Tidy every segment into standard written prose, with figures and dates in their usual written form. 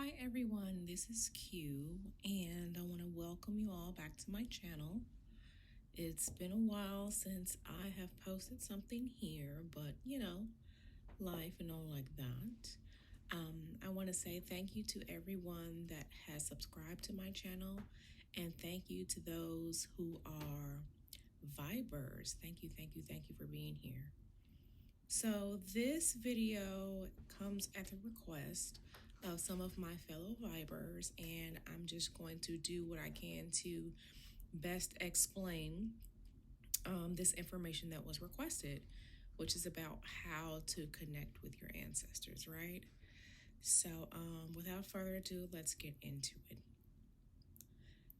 Hi everyone, this is Q, and I want to welcome you all back to my channel. It's been a while since I have posted something here, but life and all like that. I want to say thank you to everyone that has subscribed to my channel, and thank you to those who are Vibers. Thank you, thank you, thank you for being here. So this video comes at the request of some of my fellow Vibers, and I'm just going to do what I can to best explain this information that was requested, which is about how to connect with your ancestors, right? So without further ado, let's get into it.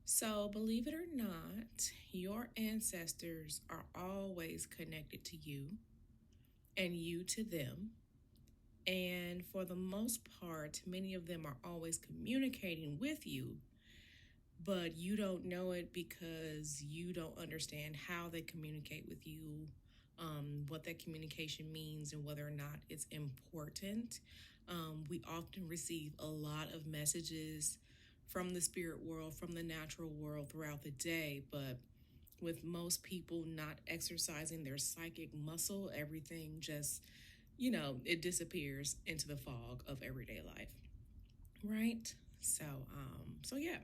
So believe it or not, your ancestors are always connected to you and you to them. And for the most part, many of them are always communicating with you, but you don't know it because you don't understand how they communicate with you, what that communication means, and whether or not it's important. We often receive a lot of messages from the spirit world, from the natural world throughout the day, but with most people not exercising their psychic muscle, everything just it disappears into the fog of everyday life, right? So yeah.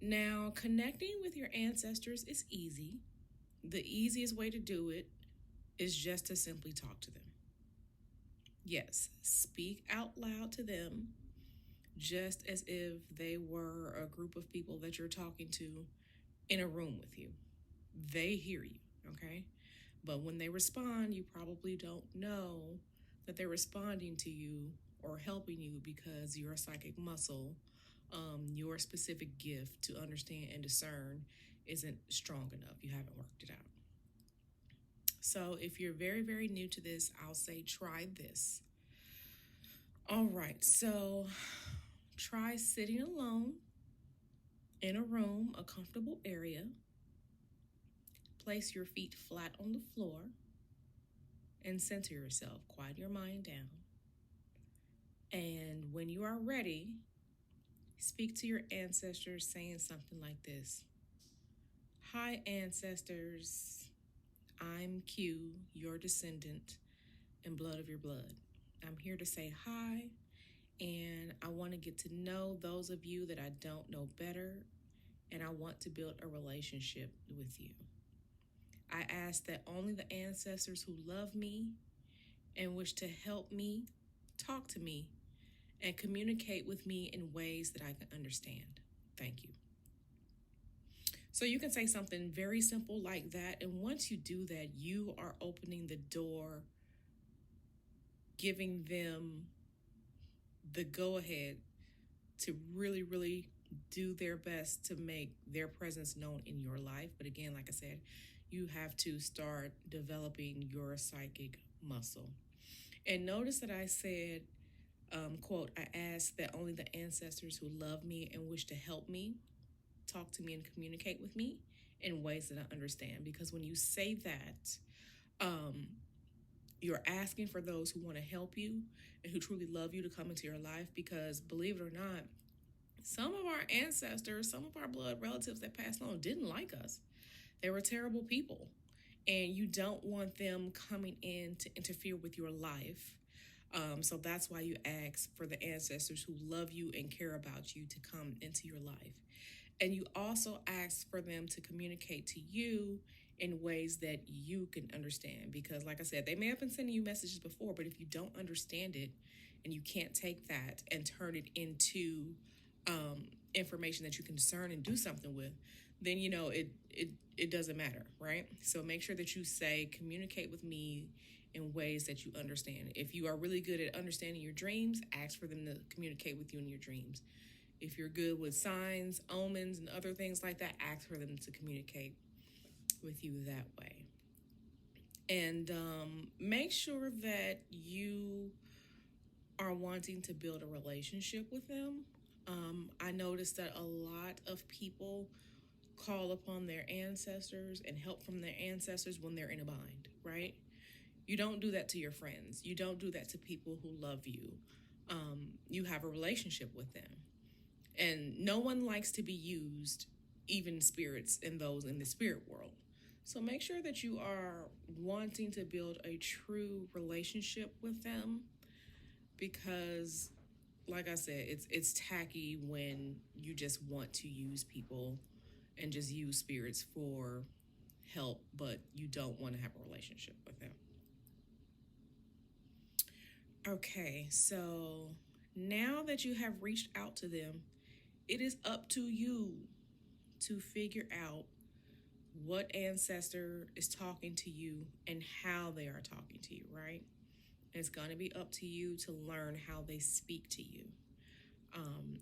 Now, connecting with your ancestors is easy. The easiest way to do it is just to simply talk to them. Yes, speak out loud to them, just as if they were a group of people that you're talking to in a room with you. They hear you, okay? But when they respond, you probably don't know that they're responding to you or helping you because your psychic muscle, your specific gift to understand and discern isn't strong enough. You haven't worked it out. So if you're very, very new to this, I'll say try this. All right, so try sitting alone in a room, a comfortable area. Place your feet flat on the floor and center yourself. Quiet your mind down. And when you are ready, speak to your ancestors saying something like this. Hi, ancestors. I'm Q, your descendant and blood of your blood. I'm here to say hi, and I want to get to know those of you that I don't know better, and I want to build a relationship with you. I ask that only the ancestors who love me and wish to help me talk to me and communicate with me in ways that I can understand. Thank you. So you can say something very simple like that. And once you do that, you are opening the door, giving them the go-ahead to really, really do their best to make their presence known in your life. But again, like I said, you have to start developing your psychic muscle. And notice that I said, quote, I ask that only the ancestors who love me and wish to help me talk to me and communicate with me in ways that I understand. Because when you say that, you're asking for those who want to help you and who truly love you to come into your life. Because believe it or not, some of our ancestors, some of our blood relatives that passed on didn't like us. They were terrible people. And you don't want them coming in to interfere with your life. So that's why you ask for the ancestors who love you and care about you to come into your life. And you also ask for them to communicate to you in ways that you can understand. Because like I said, they may have been sending you messages before, but if you don't understand it and you can't take that and turn it into information that you can discern and do something with, then it doesn't matter, right? So make sure that you say, communicate with me in ways that you understand. If you are really good at understanding your dreams, ask for them to communicate with you in your dreams. If you're good with signs, omens, and other things like that, ask for them to communicate with you that way. And make sure that you are wanting to build a relationship with them. I noticed that a lot of people call upon their ancestors and help from their ancestors when they're in a bind, right? You don't do that to your friends. You don't do that to people who love you. You have a relationship with them. And no one likes to be used, even spirits and those in the spirit world. So make sure that you are wanting to build a true relationship with them, because like I said, it's tacky when you just want to use people and just use spirits for help, but you don't want to have a relationship with them. Okay, so now that you have reached out to them, it is up to you to figure out what ancestor is talking to you and how they are talking to you, right? It's going to be up to you to learn how they speak to you.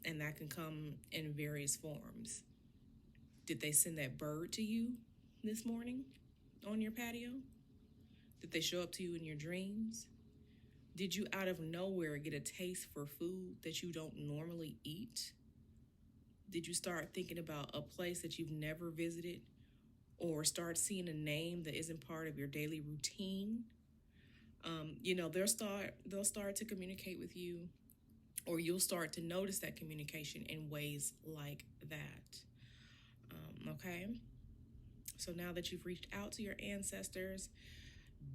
And that can come in various forms. Did they send that bird to you this morning on your patio? Did they show up to you in your dreams? Did you out of nowhere get a taste for food that you don't normally eat? Did you start thinking about a place that you've never visited, or start seeing a name that isn't part of your daily routine? They'll start to communicate with you, or you'll start to notice that communication in ways like that. Okay. So now that you've reached out to your ancestors,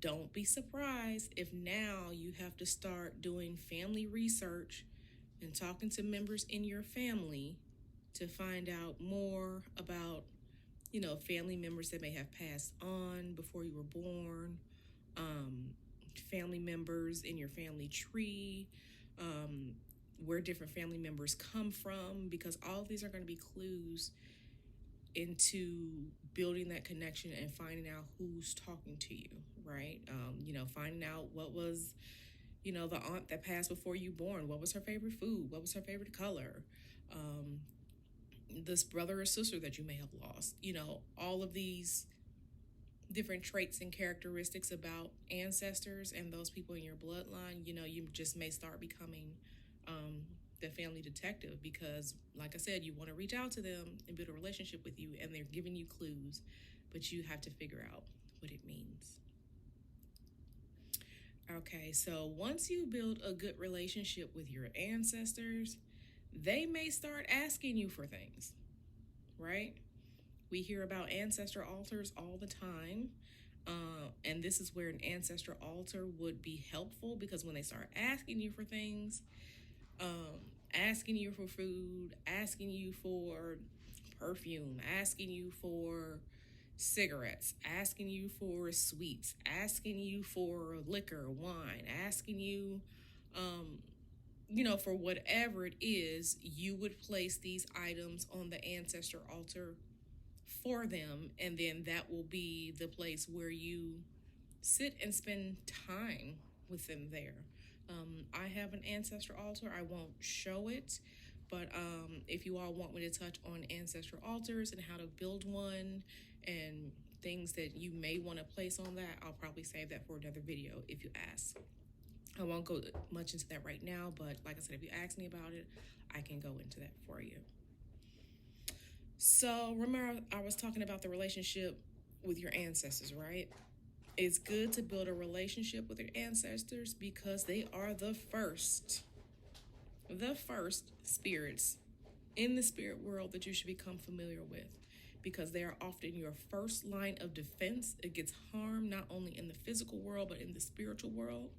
don't be surprised if now you have to start doing family research and talking to members in your family to find out more about, family members that may have passed on before you were born, family members in your family tree, where different family members come from, because all of these are going to be clues into building that connection and finding out who's talking to you, right? Finding out what was, the aunt that passed before you born, what was her favorite food, what was her favorite color, this brother or sister that you may have lost, all of these different traits and characteristics about ancestors and those people in your bloodline. You just may start becoming the family detective, because like I said, you want to reach out to them and build a relationship with you, and they're giving you clues, but you have to figure out what it means. Okay, so once you build a good relationship with your ancestors, they may start asking you for things, right? We hear about ancestor altars all the time. And this is where an ancestor altar would be helpful, because when they start asking you for things, asking you for food, asking you for perfume, asking you for cigarettes, asking you for sweets, asking you for liquor, wine, asking you, for whatever it is, you would place these items on the ancestor altar for them, and then that will be the place where you sit and spend time with them there. I have an ancestor altar. I won't show it, but if you all want me to touch on ancestor altars and how to build one and things that you may want to place on that, I'll probably save that for another video if you ask. I won't go much into that right now, but like I said, if you ask me about it, I can go into that for you. So remember, I was talking about the relationship with your ancestors, right? It's good to build a relationship with your ancestors because they are the first spirits in the spirit world that you should become familiar with, because they are often your first line of defense against harm, not only in the physical world, but in the spiritual world.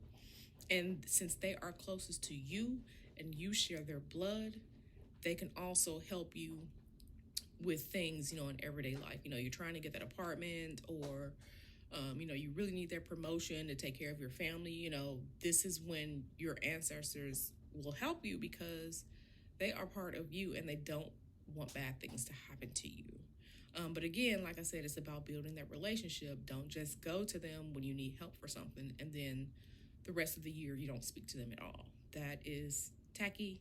And since they are closest to you and you share their blood, they can also help you with things, in everyday life. You're trying to get that apartment, or you really need that promotion to take care of your family. This is when your ancestors will help you, because they are part of you and they don't want bad things to happen to you. But again, like I said, it's about building that relationship. Don't just go to them when you need help for something and then the rest of the year you don't speak to them at all. That is tacky.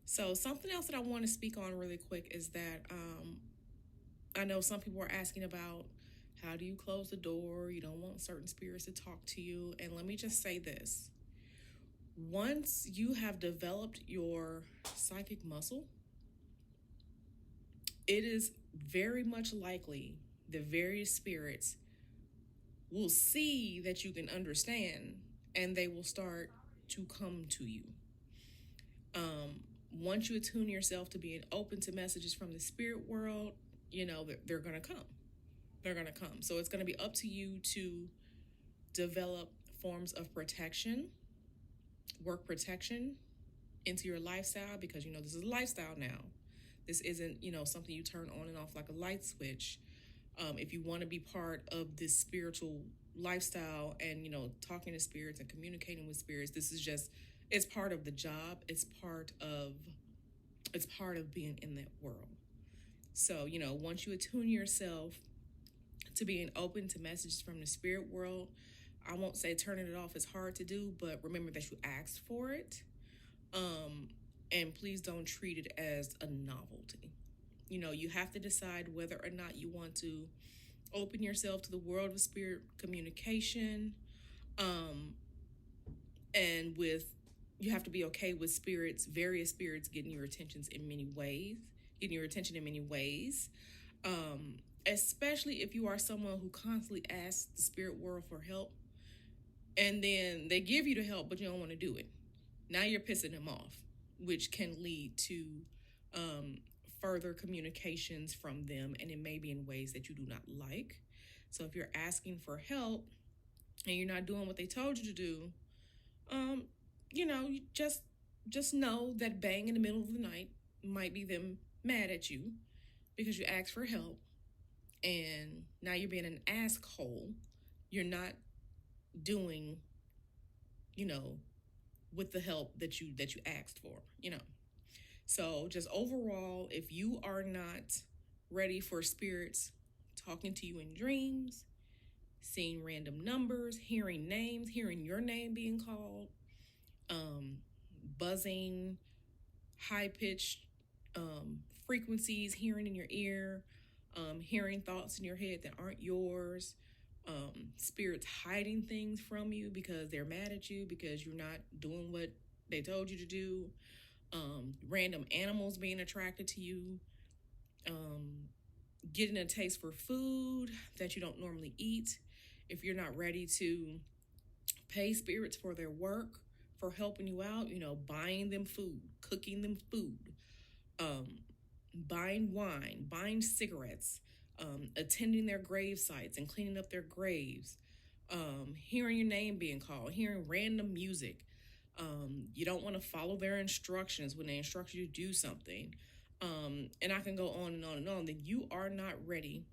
So something else that I want to speak on really quick is that I know some people are asking about, how do you close the door? You don't want certain spirits to talk to you. And let me just say this. Once you have developed your psychic muscle, it is very much likely the various spirits will see that you can understand and they will start to come to you. Once you attune yourself to being open to messages from the spirit world, they're going to come. They're going to come. So it's going to be up to you to develop forms of protection, work protection into your lifestyle, because this is a lifestyle now. This isn't something you turn on and off like a light switch. If you want to be part of this spiritual lifestyle and talking to spirits and communicating with spirits, this is just, it's part of the job. It's part of being in that world. So once you attune yourself to being open to messages from the spirit world, I won't say turning it off is hard to do, but remember that you asked for it. And please don't treat it as a novelty. You have to decide whether or not you want to open yourself to the world of spirit communication. And you have to be okay with various spirits getting your attention in many ways. Especially if you are someone who constantly asks the spirit world for help, and then they give you the help, but you don't want to do it. Now you're pissing them off, which can lead to further communications from them, and it may be in ways that you do not like. So if you're asking for help and you're not doing what they told you to do, you just know that bang in the middle of the night might be them mad at you because you asked for help, and now you're being an asshole. You're not doing, with the help that you asked for. So just overall, if you are not ready for spirits talking to you in dreams, seeing random numbers, hearing names, hearing your name being called, buzzing, high-pitched frequencies, hearing in your ear, hearing thoughts in your head that aren't yours, spirits hiding things from you because they're mad at you because you're not doing what they told you to do, random animals being attracted to you, getting a taste for food that you don't normally eat. If you're not ready to pay spirits for their work, for helping you out, buying them food, cooking them food, buying wine, buying cigarettes, attending their grave sites and cleaning up their graves, hearing your name being called, hearing random music. You don't want to follow their instructions when they instruct you to do something. And I can go on and on and on. Then you are not ready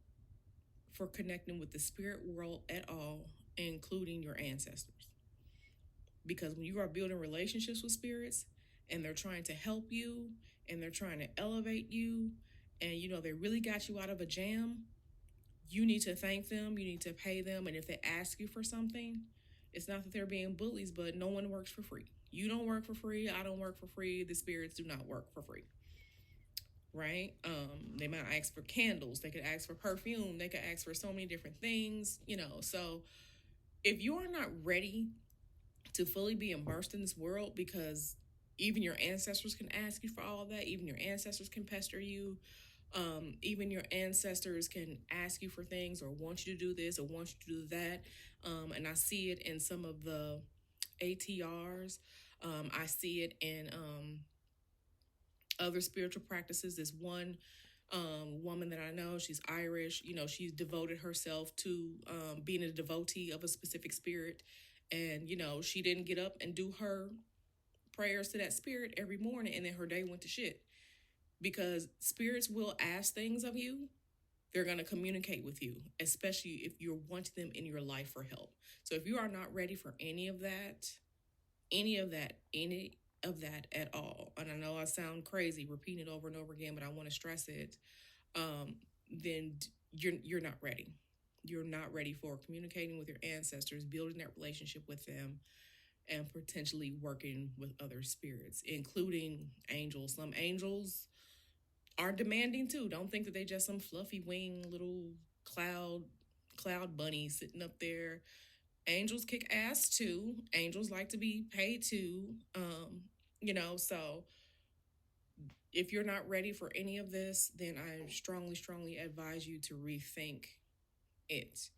for connecting with the spirit world at all, including your ancestors. Because when you are building relationships with spirits and they're trying to help you and they're trying to elevate you, and they really got you out of a jam, you need to thank them, you need to pay them. And if they ask you for something, it's not that they're being bullies, but no one works for free. You don't work for free, I don't work for free, the spirits do not work for free. Right? They might ask for candles, they could ask for perfume, they could ask for so many different things, so if you are not ready to fully be immersed in this world, because even your ancestors can ask you for all of that, even your ancestors can pester you, even your ancestors can ask you for things or want you to do this or want you to do that, and I see it in some of the ATRs. I see it in other spiritual practices. There's one woman that I know, she's Irish, she's devoted herself to being a devotee of a specific spirit, and she didn't get up and do her prayers to that spirit every morning, and then her day went to shit, because spirits will ask things of you. They're going to communicate with you, especially if you're wanting them in your life for help. So if you are not ready for any of that at all, and I know I sound crazy repeating it over and over again, but I want to stress it, then you're not ready. You're not ready for communicating with your ancestors, building that relationship with them, and potentially working with other spirits, including angels. Some angels are demanding too. Don't think that they just some fluffy wing little cloud bunny sitting up there. Angels kick ass too. Angels like to be paid too. So if you're not ready for any of this, then I strongly advise you to rethink it.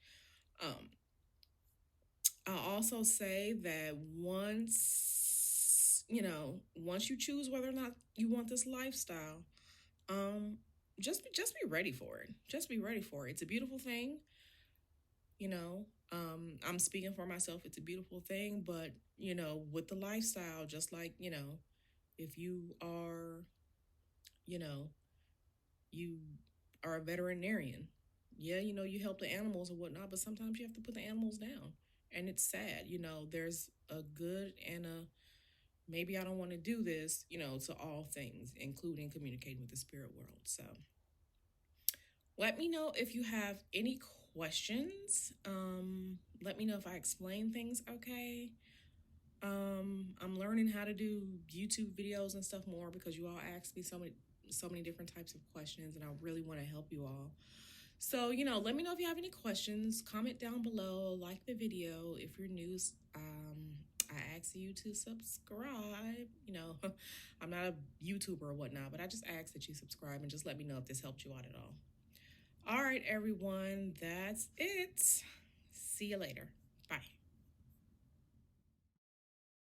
I also say that once you choose whether or not you want this lifestyle, um, just be ready for it. Just be ready for it. It's a beautiful thing, you know. I'm speaking for myself. It's a beautiful thing, but with the lifestyle, just like if you are, you know, you are a veterinarian. Yeah, you help the animals or whatnot, but sometimes you have to put the animals down. And it's sad. There's a good and a maybe I don't want to do this, to all things, including communicating with the spirit world. So let me know if you have any questions. Let me know if I explain things okay. I'm learning how to do YouTube videos and stuff more because you all ask me so many different types of questions, and I really want to help you all. So, let me know if you have any questions. Comment down below, like the video. If you're new, I ask you to subscribe. I'm not a YouTuber or whatnot, but I just ask that you subscribe and just let me know if this helped you out at all. All right, everyone, that's it. See you later. Bye.